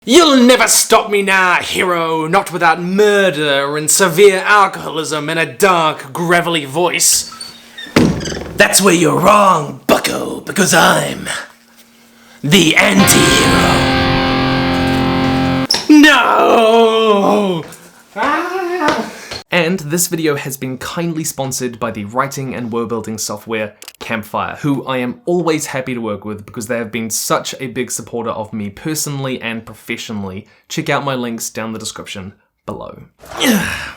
You'll never stop me now, hero, not without murder and severe alcoholism and a dark, gravelly voice. That's where you're wrong, bucko, because I'm the Antihero. No! And this video has been kindly sponsored by the writing and world building software Campfire, who I am always happy to work with because they have been such a big supporter of me personally and professionally. Check out my links down the description below.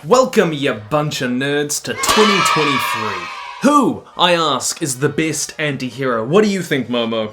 Welcome, you bunch of nerds, to 2023. Who, I ask, is the best anti-hero? What do you think, Momo?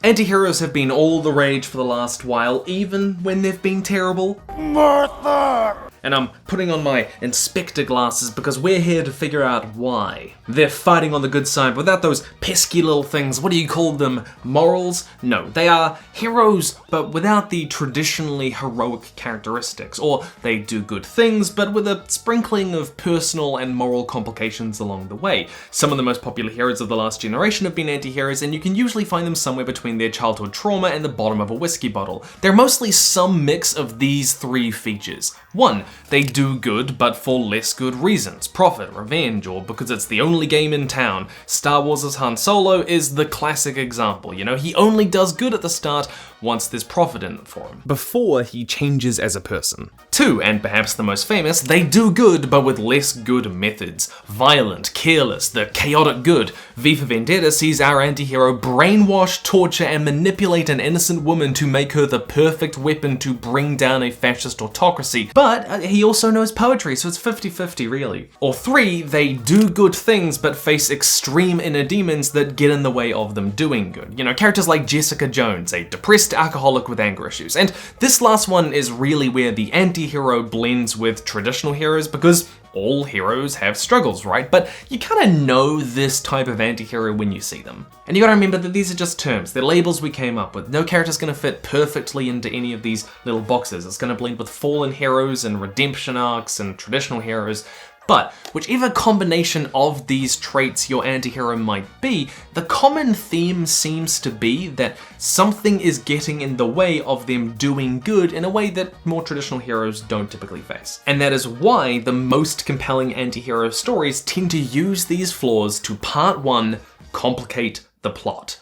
Anti-heroes have been all the rage for the last while, even when they've been terrible. Martha! And I'm putting on my inspector glasses because we're here to figure out why. They're fighting on the good side without those pesky little things, what do you call them, morals? No, they are heroes, but without the traditionally heroic characteristics. Or they do good things, but with a sprinkling of personal and moral complications along the way. Some of the most popular heroes of the last generation have been anti-heroes, and you can usually find them somewhere between their childhood trauma and the bottom of a whiskey bottle. They're mostly some mix of these three features. 1. They do good, but for less good reasons. Profit, revenge, or because it's the only game in town. Star Wars' Han Solo is the classic example, you know? He only does good at the start once there's profit in it for him, before he changes as a person. 2, and perhaps the most famous, they do good, but with less good methods. Violent, careless, the chaotic good. V for Vendetta sees our anti-hero brainwash, torture, and manipulate an innocent woman to make her the perfect weapon to bring down a fascist autocracy. But he also knows poetry, so it's 50-50 really. Or 3, they do good things, but face extreme inner demons that get in the way of them doing good. You know, characters like Jessica Jones, a depressed alcoholic with anger issues. And this last one is really where the anti-hero blends with traditional heroes, because all heroes have struggles, right? But you kind of know this type of anti-hero when you see them. And you gotta remember that these are just terms, they're labels we came up with. No character's gonna fit perfectly into any of these little boxes. It's gonna blend with fallen heroes and redemption arcs and traditional heroes. But whichever combination of these traits your anti-hero might be, the common theme seems to be that something is getting in the way of them doing good in a way that more traditional heroes don't typically face. And that is why the most compelling anti-hero stories tend to use these flaws to part 1, complicate the plot.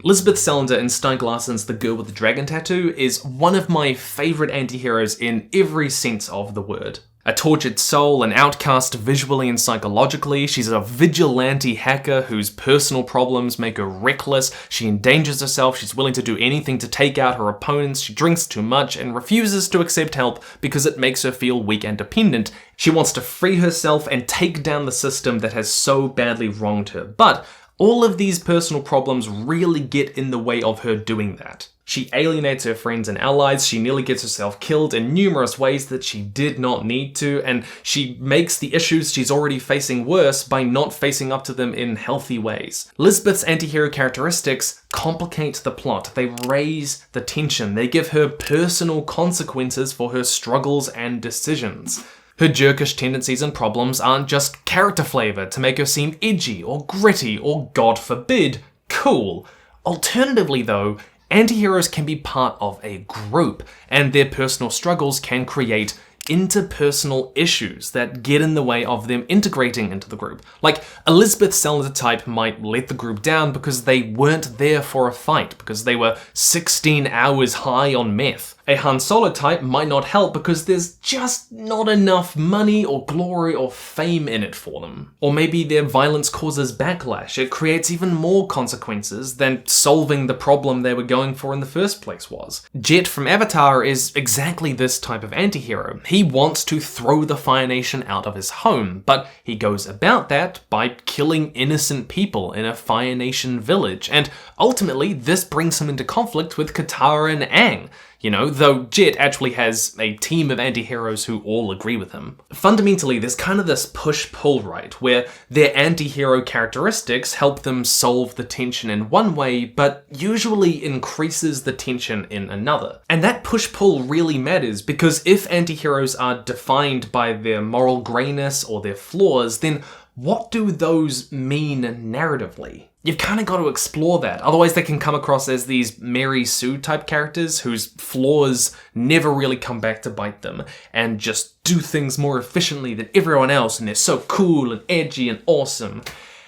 Lisbeth Salander in Stieg Larsson's The Girl with the Dragon Tattoo is one of my favorite anti-heroes in every sense of the word. A tortured soul, an outcast visually and psychologically, she's a vigilante hacker whose personal problems make her reckless, she endangers herself, she's willing to do anything to take out her opponents, she drinks too much and refuses to accept help because it makes her feel weak and dependent. She wants to free herself and take down the system that has so badly wronged her. But all of these personal problems really get in the way of her doing that. She alienates her friends and allies, she nearly gets herself killed in numerous ways that she did not need to, and she makes the issues she's already facing worse by not facing up to them in healthy ways. Lisbeth's anti-hero characteristics complicate the plot, they raise the tension, they give her personal consequences for her struggles and decisions. Her jerkish tendencies and problems aren't just character flavor to make her seem edgy or gritty or, God forbid, cool. Alternatively though, anti-heroes can be part of a group, and their personal struggles can create interpersonal issues that get in the way of them integrating into the group. Like, Elizabeth Salander type might let the group down because they weren't there for a fight, because they were 16 hours high on meth. A Han Solo type might not help because there's just not enough money or glory or fame in it for them. Or maybe their violence causes backlash, it creates even more consequences than solving the problem they were going for in the first place was. Jet from Avatar is exactly this type of anti-hero. He wants to throw the Fire Nation out of his home, but he goes about that by killing innocent people in a Fire Nation village, and ultimately this brings him into conflict with Katara and Aang. You know, though Jet actually has a team of anti-heroes who all agree with him. Fundamentally, there's kind of this push-pull, right, where their anti-hero characteristics help them solve the tension in one way, but usually increases the tension in another. And that push-pull really matters, because if anti-heroes are defined by their moral greyness or their flaws, then what do those mean narratively? You've kind of got to explore that. Otherwise they can come across as these Mary Sue type characters whose flaws never really come back to bite them and just do things more efficiently than everyone else, and they're so cool and edgy and awesome.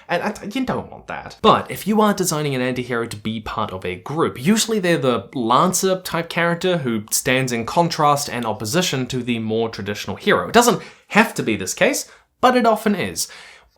And you don't want that. But if you are designing an antihero to be part of a group, usually they're the Lancer type character who stands in contrast and opposition to the more traditional hero. It doesn't have to be this case, but it often is.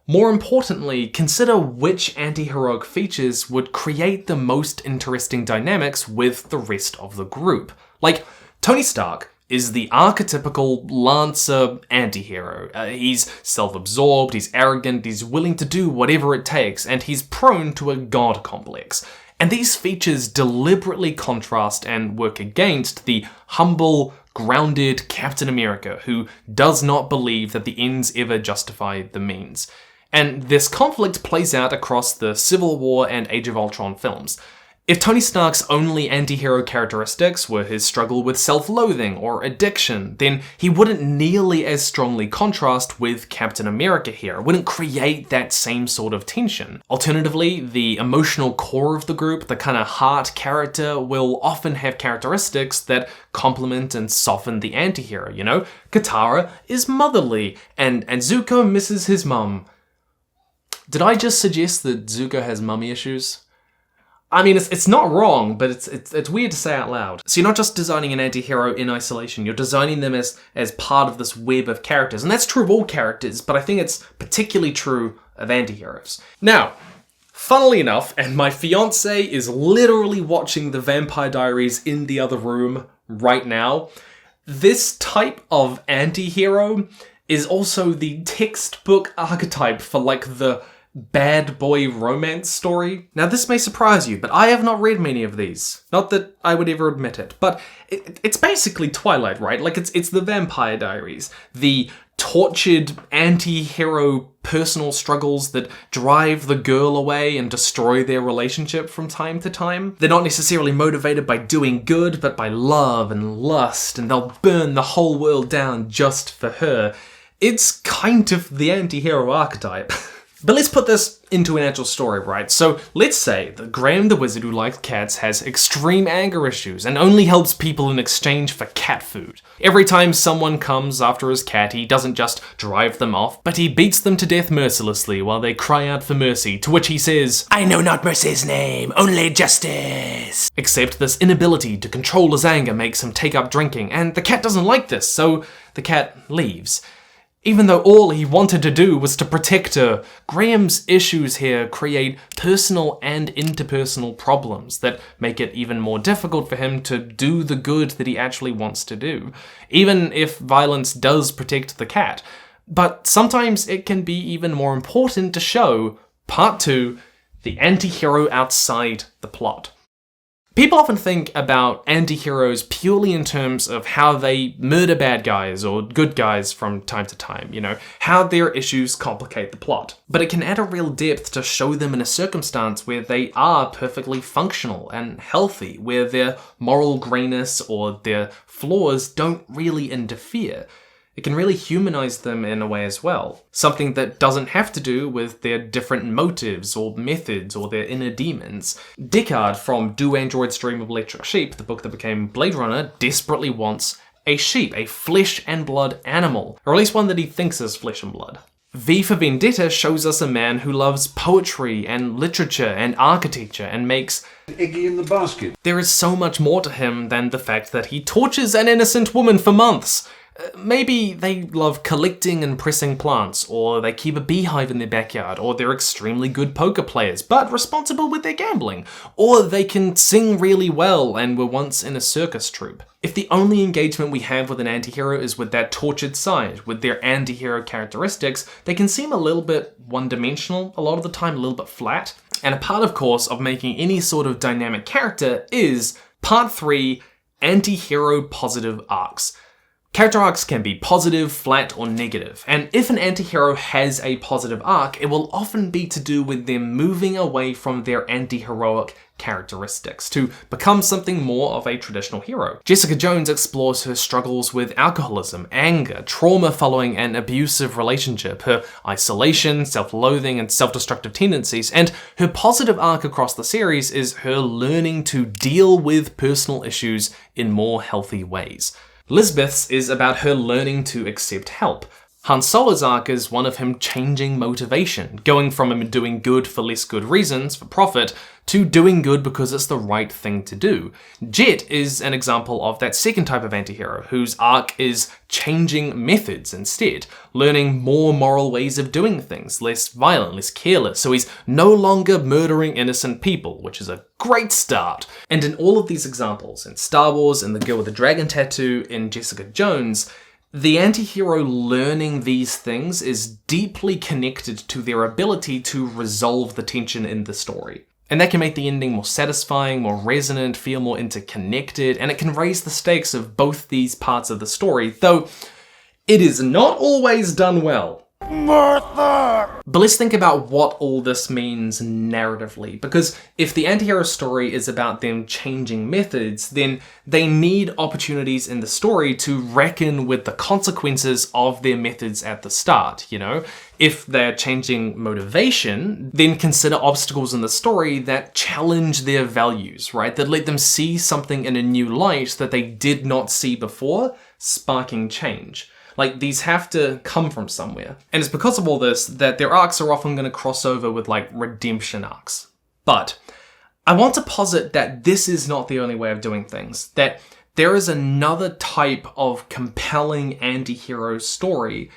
More importantly, consider which anti-heroic features would create the most interesting dynamics with the rest of the group. Like, Tony Stark is the archetypical Lancer anti-hero. He's self-absorbed, he's arrogant, he's willing to do whatever it takes, and he's prone to a god complex. And these features deliberately contrast and work against the humble, grounded Captain America, who does not believe that the ends ever justify the means. And this conflict plays out across the Civil War and Age of Ultron films. If Tony Stark's only anti-hero characteristics were his struggle with self-loathing or addiction, then he wouldn't nearly as strongly contrast with Captain America here, wouldn't create that same sort of tension. Alternatively, the emotional core of the group, the kind of heart character, will often have characteristics that complement and soften the anti-hero, you know? Katara is motherly, and Zuko misses his mum. Did I just suggest that Zuko has mummy issues? I mean, it's not wrong, but it's weird to say out loud. So you're not just designing an anti-hero in isolation, you're designing them as part of this web of characters. And that's true of all characters, but I think it's particularly true of anti-heroes. Now, funnily enough, and my fiancé is literally watching The Vampire Diaries in the other room right now, this type of anti-hero is also the textbook archetype for, like, the bad boy romance story. Now this may surprise you, but I have not read many of these. Not that I would ever admit it, but it's basically Twilight, right? Like it's the Vampire Diaries. The tortured anti-hero personal struggles that drive the girl away and destroy their relationship from time to time. They're not necessarily motivated by doing good, but by love and lust, and they'll burn the whole world down just for her. It's kind of the anti-hero archetype. But let's put this into an actual story, right? So let's say that Graham the Wizard who likes cats has extreme anger issues and only helps people in exchange for cat food. Every time someone comes after his cat, he doesn't just drive them off, but he beats them to death mercilessly while they cry out for mercy, to which he says, "I know not mercy's name, only justice." Except this inability to control his anger makes him take up drinking, and the cat doesn't like this, so the cat leaves. Even though all he wanted to do was to protect her, Graham's issues here create personal and interpersonal problems that make it even more difficult for him to do the good that he actually wants to do, even if violence does protect the cat. But sometimes it can be even more important to show, part 2, the anti-hero outside the plot. People often think about anti-heroes purely in terms of how they murder bad guys or good guys from time to time, you know, how their issues complicate the plot. But it can add a real depth to show them in a circumstance where they are perfectly functional and healthy, where their moral grayness or their flaws don't really interfere. It can really humanize them in a way as well. Something that doesn't have to do with their different motives or methods or their inner demons. Deckard from Do Androids Dream of Electric Sheep, the book that became Blade Runner, desperately wants a sheep, a flesh and blood animal, or at least one that he thinks is flesh and blood. V for Vendetta shows us a man who loves poetry and literature and architecture and makes Iggy in the basket. There is so much more to him than the fact that he tortures an innocent woman for months. Maybe they love collecting and pressing plants, or they keep a beehive in their backyard, or they're extremely good poker players, but responsible with their gambling, or they can sing really well and were once in a circus troupe. If the only engagement we have with an antihero is with that tortured side, with their antihero characteristics, they can seem a little bit one-dimensional, a lot of the time a little bit flat. And a part, of course, of making any sort of dynamic character is, part 3, antihero positive arcs. Character arcs can be positive, flat, or negative, and if an antihero has a positive arc, it will often be to do with them moving away from their anti-heroic characteristics to become something more of a traditional hero. Jessica Jones explores her struggles with alcoholism, anger, trauma following an abusive relationship, her isolation, self-loathing, and self-destructive tendencies, and her positive arc across the series is her learning to deal with personal issues in more healthy ways. Lisbeth's is about her learning to accept help. Han Solo's arc is one of him changing motivation, going from him doing good for less good reasons, for profit, to doing good because it's the right thing to do. Jet is an example of that second type of antihero, whose arc is changing methods instead, learning more moral ways of doing things, less violent, less careless, so he's no longer murdering innocent people, which is a great start. And in all of these examples, in Star Wars, in The Girl with the Dragon Tattoo, in Jessica Jones, the antihero learning these things is deeply connected to their ability to resolve the tension in the story. And that can make the ending more satisfying, more resonant, feel more interconnected, and it can raise the stakes of both these parts of the story, though it is not always done well. Martha! But let's think about what all this means narratively, because if the antihero story is about them changing methods, then they need opportunities in the story to reckon with the consequences of their methods at the start, you know? If they're changing motivation, then consider obstacles in the story that challenge their values, right? That let them see something in a new light that they did not see before, sparking change. Like, these have to come from somewhere. And it's because of all this that their arcs are often going to cross over with, like, redemption arcs. But I want to posit that this is not the only way of doing things. That there is another type of compelling anti-hero story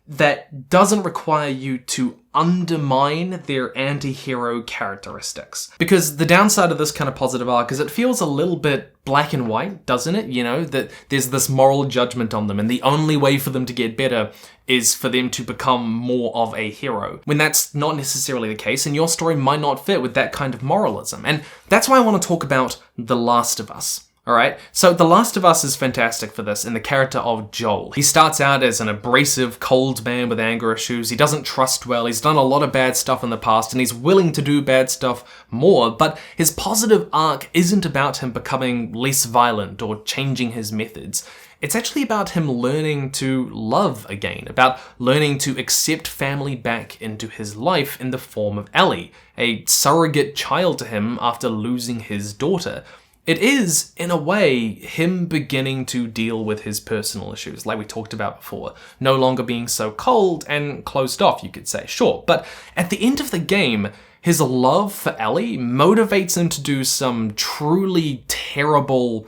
that doesn't require you to undermine their anti-hero characteristics. Because the downside of this kind of positive arc is it feels a little bit black and white, doesn't it? You know, that there's this moral judgment on them, and the only way for them to get better is for them to become more of a hero. When that's not necessarily the case, and your story might not fit with that kind of moralism. And that's why I want to talk about The Last of Us. Alright, so The Last of Us is fantastic for this in the character of Joel. He starts out as an abrasive, cold man with anger issues. He doesn't trust well, he's done a lot of bad stuff in the past, and he's willing to do bad stuff more, but his positive arc isn't about him becoming less violent or changing his methods. It's actually about him learning to love again, about learning to accept family back into his life in the form of Ellie, a surrogate child to him after losing his daughter. It is, in a way, him beginning to deal with his personal issues, like we talked about before. No longer being so cold and closed off, you could say, sure. But at the end of the game, his love for Ellie motivates him to do some truly terrible,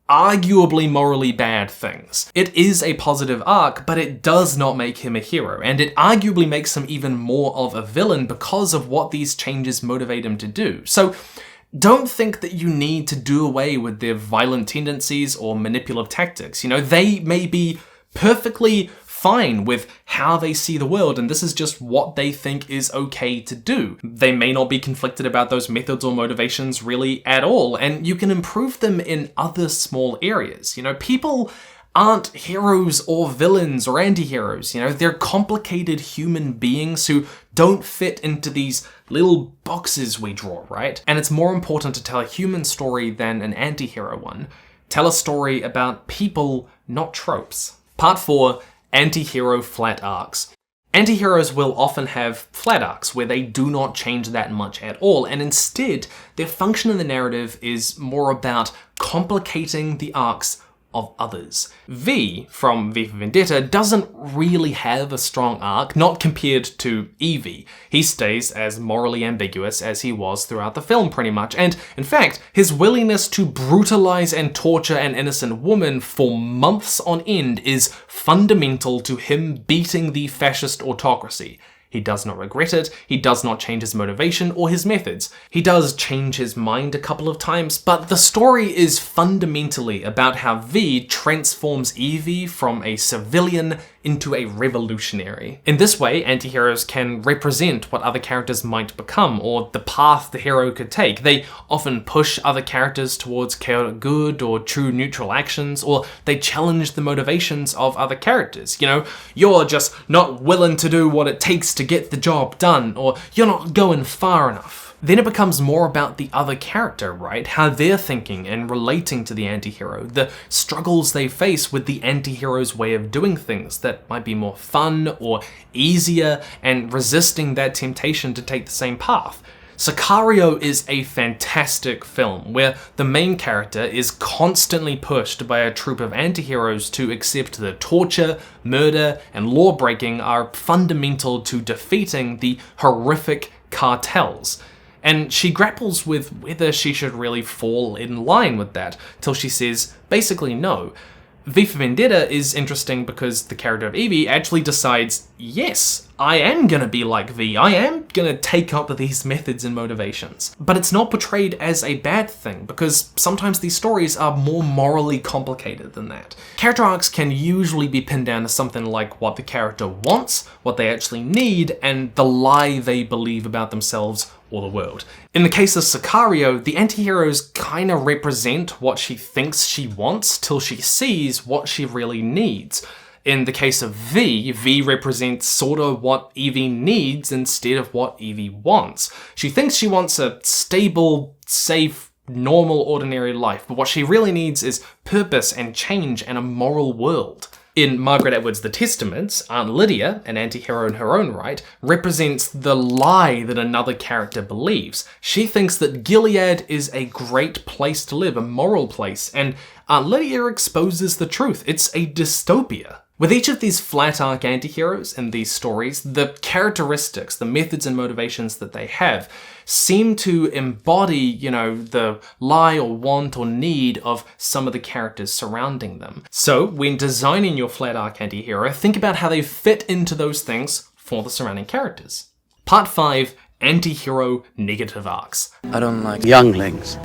arguably morally bad things. It is a positive arc, but it does not make him a hero, and it arguably makes him even more of a villain because of what these changes motivate him to do. So, don't think that you need to do away with their violent tendencies or manipulative tactics. You know, they may be perfectly fine with how they see the world, and this is just what they think is okay to do. They may not be conflicted about those methods or motivations really at all, and you can improve them in other small areas. You know, people aren't heroes or villains or anti-heroes, you know, they're complicated human beings who don't fit into these little boxes we draw, right? And it's more important to tell a human story than an anti-hero one. Tell a story about people, not tropes. Part 4, Anti-hero flat arcs. Anti-heroes will often have flat arcs where they do not change that much at all, and instead, their function in the narrative is more about complicating the arcs of others. V from V for Vendetta doesn't really have a strong arc, not compared to Evie. He stays as morally ambiguous as he was throughout the film pretty much, and in fact, his willingness to brutalize and torture an innocent woman for months on end is fundamental to him beating the fascist autocracy. He does not regret it, he does not change his motivation or his methods. He does change his mind a couple of times, but the story is fundamentally about how V transforms Evie from a civilian into a revolutionary. In this way, anti-heroes can represent what other characters might become, or the path the hero could take. They often push other characters towards chaotic good or true neutral actions, or they challenge the motivations of other characters. You know, you're just not willing to do what it takes to get the job done, or you're not going far enough. Then it becomes more about the other character, right? How they're thinking and relating to the anti-hero, the struggles they face with the anti-hero's way of doing things that might be more fun or easier, and resisting that temptation to take the same path. Sicario is a fantastic film where the main character is constantly pushed by a troop of anti-heroes to accept that torture, murder, and law-breaking are fundamental to defeating the horrific cartels. And she grapples with whether she should really fall in line with that, till she says, basically no. V for Vendetta is interesting because the character of Evie actually decides, yes, I am gonna be like V, I am gonna take up these methods and motivations. But it's not portrayed as a bad thing, because sometimes these stories are more morally complicated than that. Character arcs can usually be pinned down to something like what the character wants, what they actually need, and the lie they believe about themselves or the world. In the case of Sicario, the anti-heroes kinda represent what she thinks she wants till she sees what she really needs. In the case of V represents sorta what Evie needs instead of what Evie wants. She thinks she wants a stable, safe, normal, ordinary life, but what she really needs is purpose and change and a moral world. In Margaret Atwood's The Testaments, Aunt Lydia, an anti-hero in her own right, represents the lie that another character believes. She thinks that Gilead is a great place to live, a moral place, and Aunt Lydia exposes the truth. It's a dystopia. With each of these flat arc anti-heroes in these stories, the characteristics, the methods and motivations that they have seem to embody, you know, the lie or want or need of some of the characters surrounding them. So when designing your flat arc anti-hero, think about how they fit into those things for the surrounding characters. Part 5, Anti-hero negative arcs. I don't like younglings.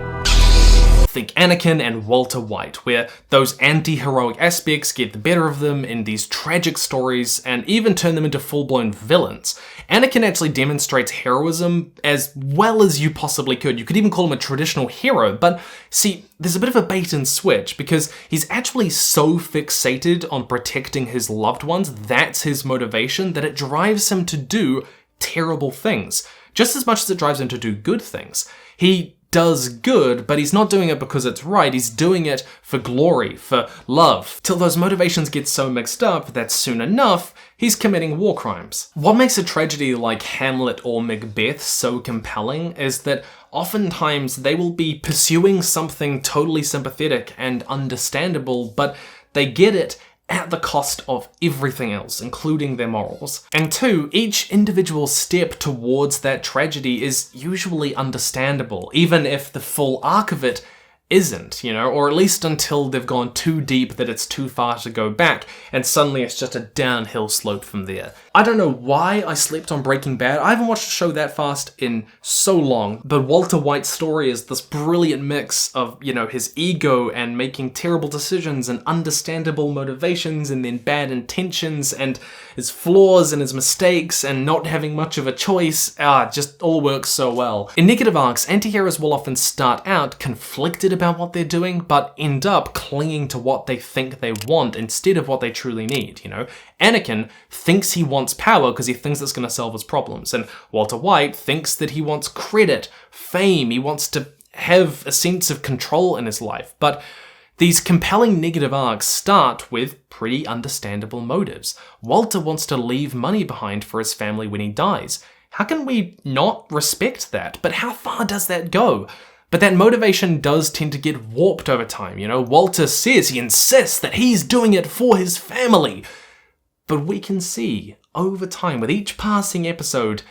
Think Anakin and Walter White, where those anti-heroic aspects get the better of them in these tragic stories and even turn them into full-blown villains. Anakin actually demonstrates heroism as well as you possibly could. You could even call him a traditional hero, but see, there's a bit of a bait and switch because he's actually so fixated on protecting his loved ones, that's his motivation, that it drives him to do terrible things, just as much as it drives him to do good things. He does good, but he's not doing it because it's right, he's doing it for glory, for love, till those motivations get so mixed up that soon enough, he's committing war crimes. What makes a tragedy like Hamlet or Macbeth so compelling is that oftentimes they will be pursuing something totally sympathetic and understandable, but they get it at the cost of everything else, including their morals. And 2, each individual step towards that tragedy is usually understandable, even if the full arc of it isn't, you know, or at least until they've gone too deep that it's too far to go back, and suddenly it's just a downhill slope from there. I don't know why I slept on Breaking Bad. I haven't watched a show that fast in so long, but Walter White's story is this brilliant mix of, you know, his ego and making terrible decisions and understandable motivations and then bad intentions and his flaws and his mistakes and not having much of a choice. Just all works so well. In negative arcs, anti-heroes will often start out conflicted about what they're doing, but end up clinging to what they think they want instead of what they truly need, you know? Anakin thinks he wants power because he thinks it's going to solve his problems, and Walter White thinks that he wants credit, fame, he wants to have a sense of control in his life, but these compelling negative arcs start with pretty understandable motives. Walter wants to leave money behind for his family when he dies. How can we not respect that? But how far does that go? But that motivation does tend to get warped over time, you know? Walter says, he insists that he's doing it for his family. But we can see, over time, with each passing episode,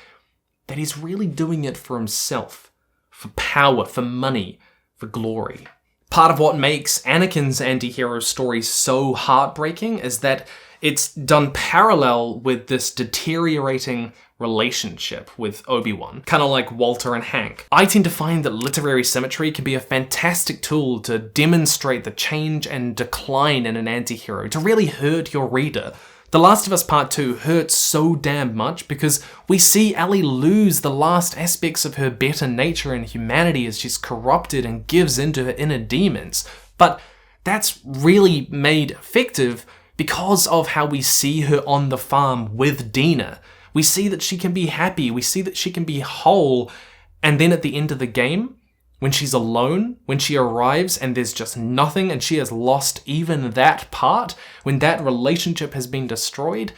that he's really doing it for himself. For power, for money, for glory. Part of what makes Anakin's anti-hero story so heartbreaking is that it's done parallel with this deteriorating relationship with Obi-Wan, kind of like Walter and Hank. I tend to find that literary symmetry can be a fantastic tool to demonstrate the change and decline in an anti-hero, to really hurt your reader, The Last of Us Part 2 hurts so damn much because we see Ellie lose the last aspects of her better nature and humanity as she's corrupted and gives into her inner demons. But that's really made effective because of how we see her on the farm with Dina. We see that she can be happy, we see that she can be whole, and then at the end of the game, when she's alone, when she arrives and there's just nothing and she has lost even that part, when that relationship has been destroyed,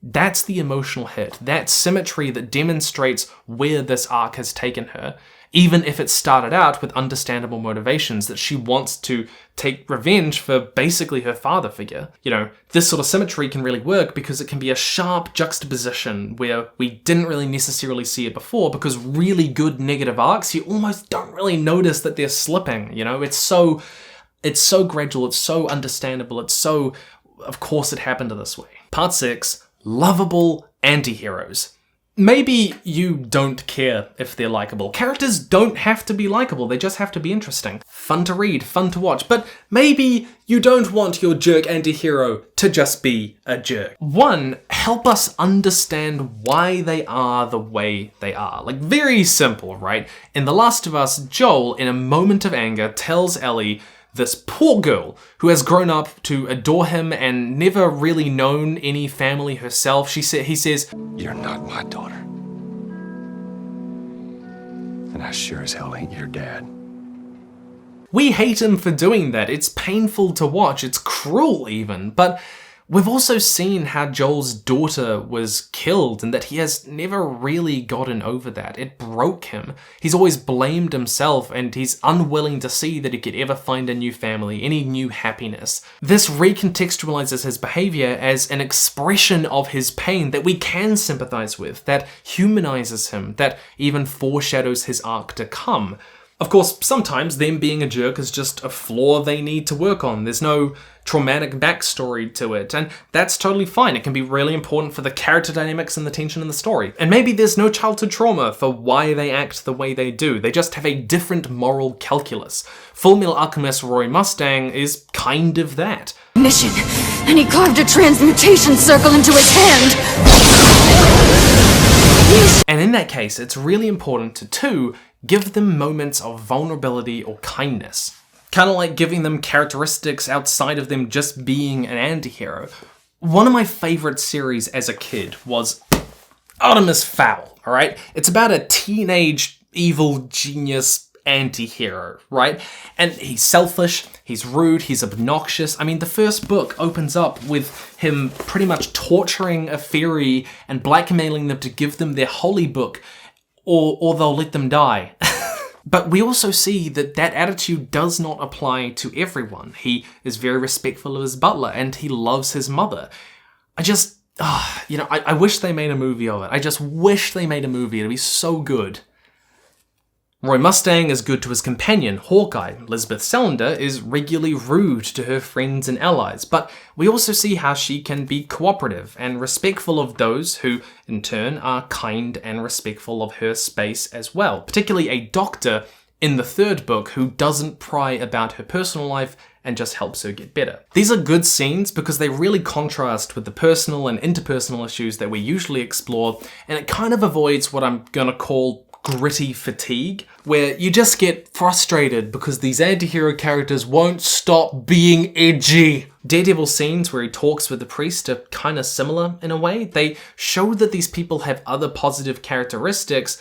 that's the emotional hit. That symmetry that demonstrates where this arc has taken her. Even if it started out with understandable motivations that she wants to take revenge for basically her father figure. You know, this sort of symmetry can really work because it can be a sharp juxtaposition where we didn't really necessarily see it before, because really good negative arcs, you almost don't really notice that they're slipping, you know? It's so gradual, it's so understandable, it's so, of course it happened this way. Part 6, Loveable Antiheroes. Maybe you don't care if they're likable. Characters don't have to be likable, they just have to be interesting. Fun to read, fun to watch, but maybe you don't want your jerk anti-hero to just be a jerk. 1, help us understand why they are the way they are. Like, very simple, right? In The Last of Us, Joel, in a moment of anger, tells Ellie, this poor girl who has grown up to adore him and never really known any family herself, he says, "You're not my daughter. And I sure as hell ain't your dad." We hate him for doing that. It's painful to watch. It's cruel even. But we've also seen how Joel's daughter was killed and that he has never really gotten over that. It broke him. He's always blamed himself and he's unwilling to see that he could ever find a new family, any new happiness. This recontextualizes his behavior as an expression of his pain that we can sympathize with, that humanizes him, that even foreshadows his arc to come. Of course, sometimes them being a jerk is just a flaw they need to work on. There's no traumatic backstory to it, and that's totally fine. It can be really important for the character dynamics and the tension in the story. And maybe there's no childhood trauma for why they act the way they do. They just have a different moral calculus. Fullmetal Alchemist Roy Mustang is kind of that. Mission, and he carved a transmutation circle into his hand. And in that case, it's really important to, 2, give them moments of vulnerability or kindness. Kind of like giving them characteristics outside of them just being an anti-hero. One of my favorite series as a kid was Artemis Fowl, alright? It's about a teenage evil genius anti-hero, right? And he's selfish, he's rude, he's obnoxious. I mean, the first book opens up with him pretty much torturing a fairy and blackmailing them to give them their holy book, or they'll let them die. But we also see that that attitude does not apply to everyone. He is very respectful of his butler and he loves his mother. I wish they made a movie of it. I just wish they made a movie. It'd be so good. Roy Mustang is good to his companion, Hawkeye. Lisbeth Salander is regularly rude to her friends and allies, but we also see how she can be cooperative and respectful of those who, in turn, are kind and respectful of her space as well. Particularly a doctor in the 3rd book who doesn't pry about her personal life and just helps her get better. These are good scenes because they really contrast with the personal and interpersonal issues that we usually explore, and it kind of avoids what I'm gonna call gritty fatigue, where you just get frustrated because these anti-hero characters won't stop being edgy. Daredevil scenes where he talks with the priest are kind of similar in a way. They show that these people have other positive characteristics,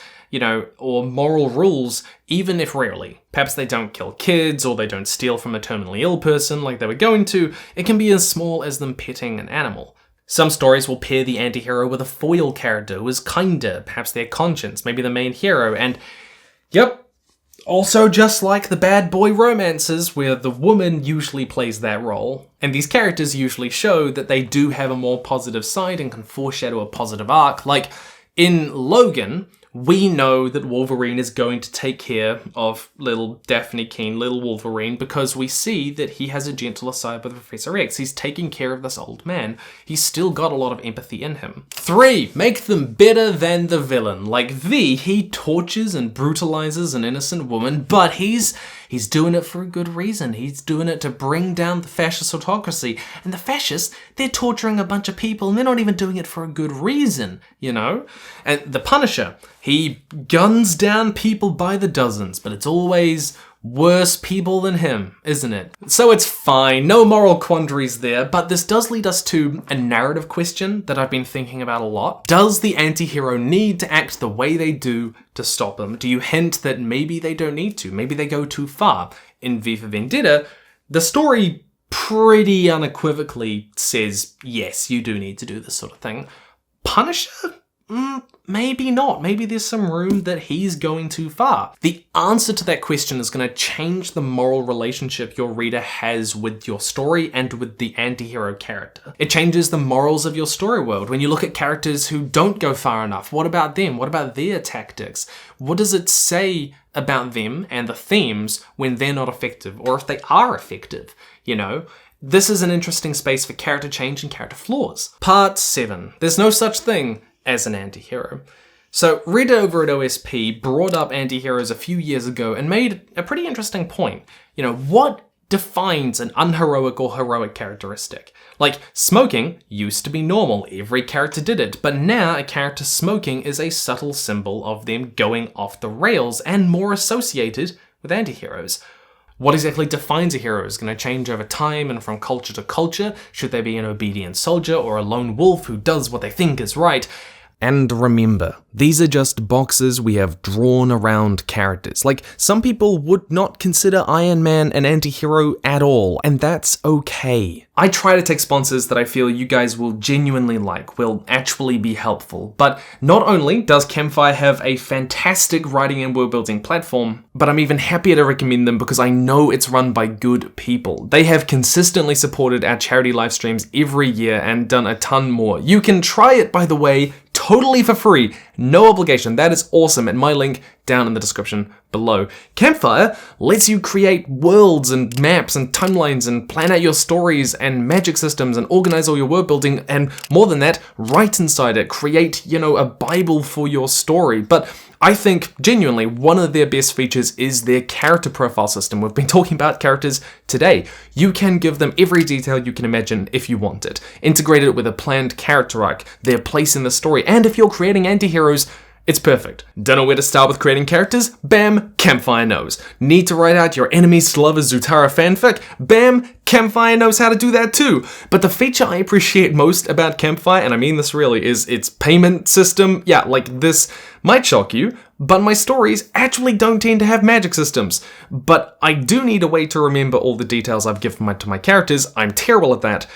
or moral rules, even if rarely. Perhaps they don't kill kids, or they don't steal from a terminally ill person like they were going to. It can be as small as them petting an animal. Some stories will pair the anti-hero with a foil character who is kinder, perhaps their conscience, maybe the main hero, and yep, also just like the bad boy romances where the woman usually plays that role, and these characters usually show that they do have a more positive side and can foreshadow a positive arc. Like in Logan, we know that Wolverine is going to take care of little Daphne Keane, little Wolverine, because we see that he has a gentler side with Professor X. He's taking care of this old man. He's still got a lot of empathy in him. 3, make them better than the villain. Like V, he tortures and brutalizes an innocent woman, but he's He's doing it for a good reason. He's doing it to bring down the fascist autocracy. And the fascists, they're torturing a bunch of people and they're not even doing it for a good reason, you know? And the Punisher, he guns down people by the dozens, but it's always worse people than him, isn't it? So it's fine, no moral quandaries there, but this does lead us to a narrative question that I've been thinking about a lot. Does the anti-hero need to act the way they do to stop him? Do you hint that maybe they don't need to? Maybe they go too far? In V for Vendetta, the story pretty unequivocally says, yes, you do need to do this sort of thing. Punisher? Maybe not. Maybe there's some room that he's going too far. The answer to that question is going to change the moral relationship your reader has with your story and with the anti-hero character. It changes the morals of your story world. When you look at characters who don't go far enough, what about them? What about their tactics? What does it say about them and the themes when they're not effective, or if they are effective, you know? This is an interesting space for character change and character flaws. Part 7. There's no such thing as an anti-hero. So Red over at OSP brought up anti-heroes a few years ago and made a pretty interesting point. You know, what defines an unheroic or heroic characteristic? Like, smoking used to be normal, every character did it, but now a character smoking is a subtle symbol of them going off the rails and more associated with anti-heroes. What exactly defines a hero is going to change over time and from culture to culture. Should they be an obedient soldier or a lone wolf who does what they think is right? And remember, these are just boxes we have drawn around characters. Like, some people would not consider Iron Man an anti-hero at all, and that's okay. I try to take sponsors that I feel you guys will genuinely like, will actually be helpful. But not only does Campfire have a fantastic writing and world building platform, but I'm even happier to recommend them because I know it's run by good people. They have consistently supported our charity live streams every year and done a ton more. You can try it, by the way, totally for free, no obligation. That is awesome, and my link down in the description below. Campfire lets you create worlds and maps and timelines and plan out your stories and magic systems and organize all your world building, and more than that, write inside it, create, you know, a Bible for your story. But I think, genuinely, one of their best features is their character profile system. We've been talking about characters today. You can give them every detail you can imagine if you want it. Integrate it with a planned character arc, their place in the story, and if you're creating anti-heroes, it's perfect. Don't know where to start with creating characters? Bam, Campfire knows. Need to write out your enemies to lovers Zutara fanfic? Bam, Campfire knows how to do that too. But the feature I appreciate most about Campfire, and I mean this really, is its payment system. Yeah, like, this might shock you, but my stories actually don't tend to have magic systems. But I do need a way to remember all the details I've given to my characters. I'm terrible at that.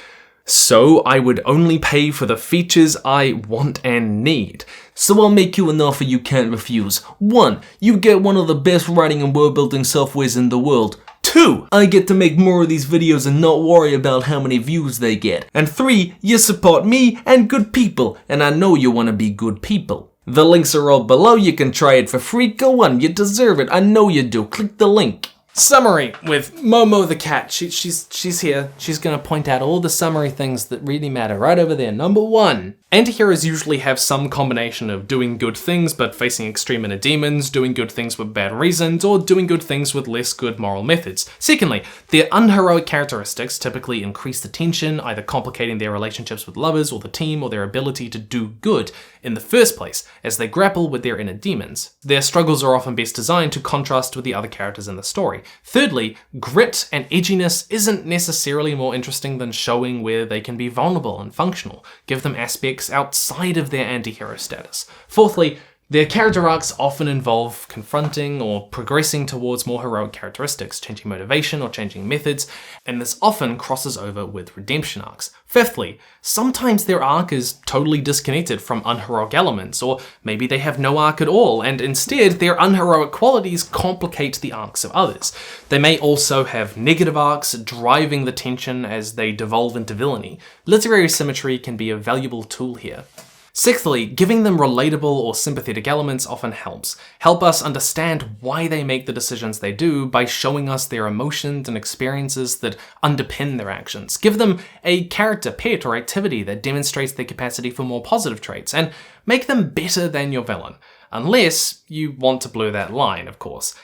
So I would only pay for the features I want and need. So I'll make you an offer you can't refuse. 1. You get one of the best writing and world building softwares in the world. 2. I get to make more of these videos and not worry about how many views they get. And 3. You support me and good people, and I know you want to be good people. The links are all below, you can try it for free. Go on, you deserve it, I know you do. Click the link. Summary with Momo the cat. She's here. She's going to point out all the summary things that really matter right over there. Number 1. Antiheroes usually have some combination of doing good things but facing extreme inner demons, doing good things with bad reasons, or doing good things with less good moral methods. Secondly, their unheroic characteristics typically increase the tension, either complicating their relationships with lovers or the team, or their ability to do good in the first place, as they grapple with their inner demons. Their struggles are often best designed to contrast with the other characters in the story. Thirdly, grit and edginess isn't necessarily more interesting than showing where they can be vulnerable and functional. Give them aspects outside of their anti-hero status. Fourthly, their character arcs often involve confronting or progressing towards more heroic characteristics, changing motivation or changing methods, and this often crosses over with redemption arcs. Fifthly, sometimes their arc is totally disconnected from unheroic elements, or maybe they have no arc at all, and instead their unheroic qualities complicate the arcs of others. They may also have negative arcs, driving the tension as they devolve into villainy. Literary symmetry can be a valuable tool here. Sixthly, giving them relatable or sympathetic elements often helps. Help us understand why they make the decisions they do by showing us their emotions and experiences that underpin their actions. Give them a character, pet, or activity that demonstrates their capacity for more positive traits, and make them better than your villain. Unless you want to blur that line, of course.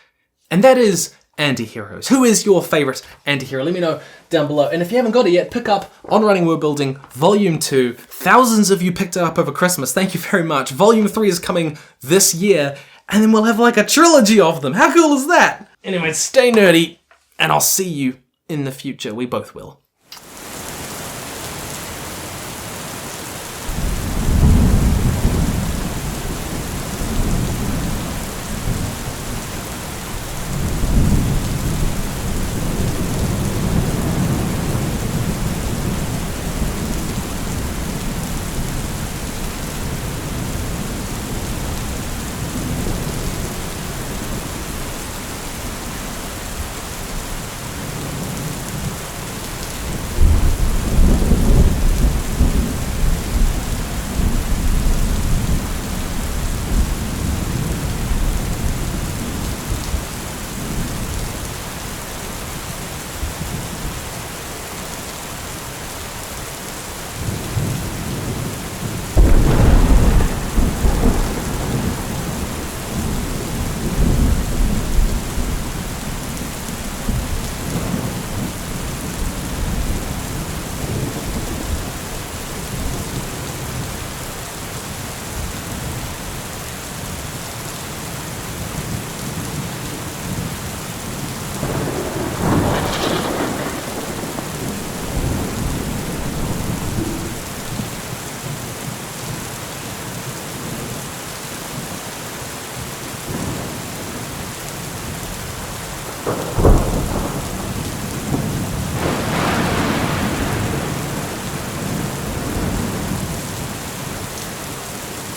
And that is anti-heroes. Who is your favourite anti-hero? Let me know down below. And if you haven't got it yet, pick up On Running World Building Volume 2. Thousands of you picked it up over Christmas. Thank you very much. Volume 3 is coming this year, and then we'll have like a trilogy of them. How cool is that? Anyway, stay nerdy, and I'll see you in the future. We both will.